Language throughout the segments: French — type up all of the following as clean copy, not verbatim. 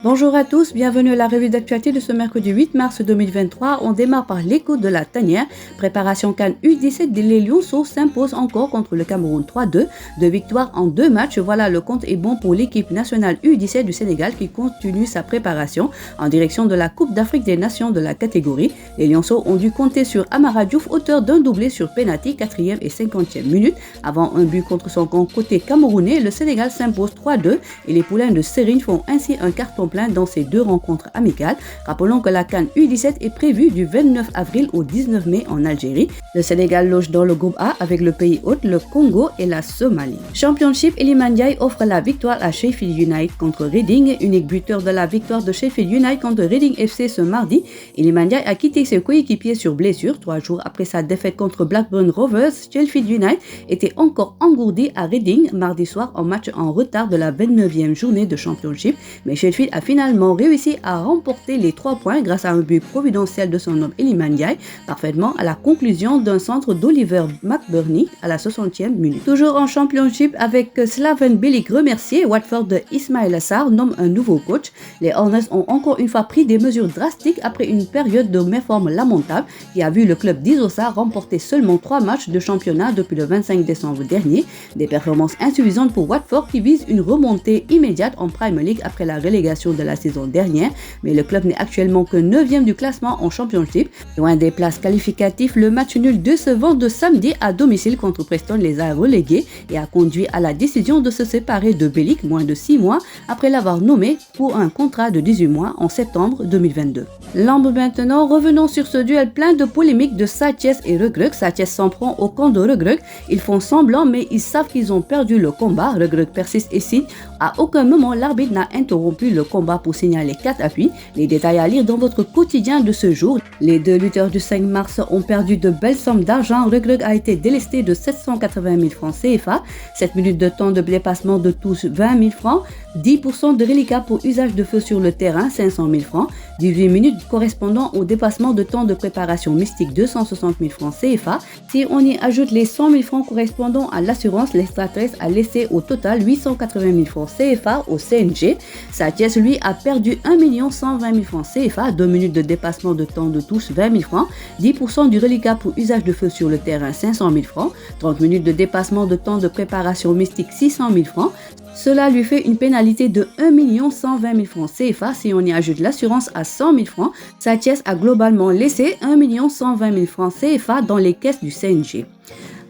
Bonjour à tous, bienvenue à la revue d'actualité de ce mercredi 8 mars 2023. On démarre par l'écho de la tanière. Préparation CAN U17, les Lionceaux s'imposent encore contre le Cameroun 3-2. Deux victoires en 2 matchs. Voilà, le compte est bon pour l'équipe nationale U17 du Sénégal qui continue sa préparation en direction de la Coupe d'Afrique des Nations de la catégorie. Les Lionceaux ont dû compter sur Amara Diouf, auteur d'un doublé sur penalty, 4e et 50e minute. Avant un but contre son camp côté camerounais, le Sénégal s'impose 3-2 et les poulains de Serigne font ainsi un carton plein dans ces 2 rencontres amicales. Rappelons que la CAN U17 est prévue du 29 avril au 19 mai en Algérie. Le Sénégal loge dans le groupe A avec le pays hôte, le Congo et la Somalie. Championship, Iliman Ndiaye offre la victoire à Sheffield United contre Reading, unique buteur de la victoire de Sheffield United contre Reading FC ce mardi. Iliman Ndiaye a quitté ses coéquipiers sur blessure 3 jours après sa défaite contre Blackburn Rovers. Sheffield United était encore engourdi à Reading mardi soir en match en retard de la 29e journée de Championship, mais Sheffield a finalement réussi à remporter les 3 points grâce à un but providentiel de son homme Iliman Ndiaye, parfaitement à la conclusion d'un centre d'Oliver McBurney à la 60e minute. Toujours en Championship avec Slaven Bilic remercié, Watford de Ismaïla Sarr nomme un nouveau coach. Les Hornets ont encore une fois pris des mesures drastiques après une période de méforme lamentable qui a vu le club d'Isosa remporter seulement 3 matchs de championnat depuis le 25 décembre dernier. Des performances insuffisantes pour Watford qui vise une remontée immédiate en Premier League après la relégation de la saison dernière, mais le club n'est actuellement que 9e du classement en Championship. Loin des places qualificatives, le match nul décevant de samedi à domicile contre Preston les a relégués et a conduit à la décision de se séparer de Bilic moins de 6 mois après l'avoir nommé pour un contrat de 18 mois en septembre 2022. Lambe maintenant, revenons sur ce duel plein de polémiques de Sathies et Reug Reug. Sathies s'en prend au camp de Reug Reug. Ils font semblant mais ils savent qu'ils ont perdu le combat. Reug Reug persiste et signe. À aucun moment l'arbitre n'a interrompu le combat pour signaler 4 appuis. Les détails à lire dans votre quotidien de ce jour. Les 2 lutteurs du 5 mars ont perdu de belles sommes d'argent. Reug Reug a été délesté de 780 000 francs CFA, 7 minutes de temps de dépassement de touche 20 000 francs, 10% de reliquat pour usage de feu sur le terrain 500 000 francs, 18 minutes correspondant au dépassement de temps de préparation mystique 260 000 francs CFA. Si on y ajoute les 100 000 francs correspondant à l'assurance, l'extraterrestre a laissé au total 880 000 francs CFA au CNG. Sathies, lui, a perdu 1 120 000 francs CFA, 2 minutes de dépassement de temps de touche 20 000 francs, 10% du reliquat pour usage de feu sur le terrain 500 000 francs, 30 minutes de dépassement de temps de préparation mystique 600 000 francs. Cela lui fait une pénalité de 1 120 000 francs CFA. Si on y ajoute l'assurance à 100 000 francs, Sathies a globalement laissé 1 120 000 francs CFA dans les caisses du CNG.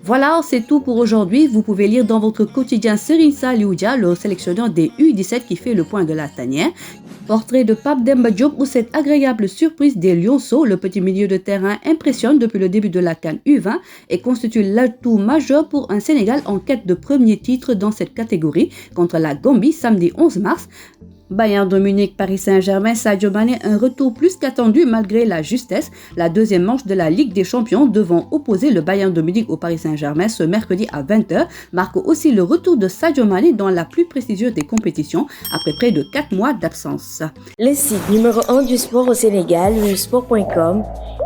Voilà, c'est tout pour aujourd'hui. Vous pouvez lire dans votre quotidien Serigne Saliou-Dia, le sélectionneur des U17 qui fait le point de la tanière. Portrait de Pape Demba Diop où cette agréable surprise des Lionceaux, le petit milieu de terrain impressionne depuis le début de la CAN U20 et constitue l'atout majeur pour un Sénégal en quête de premier titre dans cette catégorie contre la Gambie samedi 11 mars. Bayern de Munich, Paris Saint-Germain, Sadio Mané, un retour plus qu'attendu malgré la justesse. La deuxième manche de la Ligue des Champions devant opposer le Bayern de Munich au Paris Saint-Germain ce mercredi à 20h marque aussi le retour de Sadio Mané dans la plus prestigieuse des compétitions après près de 4 mois d'absence. Le site numéro 1 du sport au Sénégal, sport.com,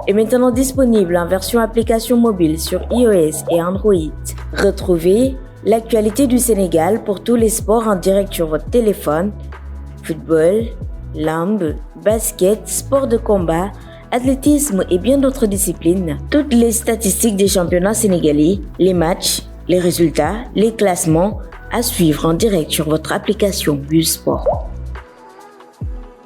est maintenant disponible en version application mobile sur iOS et Android. Retrouvez l'actualité du Sénégal pour tous les sports en direct sur votre téléphone. Football, lambe, basket, sport de combat, athlétisme et bien d'autres disciplines. Toutes les statistiques des championnats sénégalais, les matchs, les résultats, les classements à suivre en direct sur votre application Sport.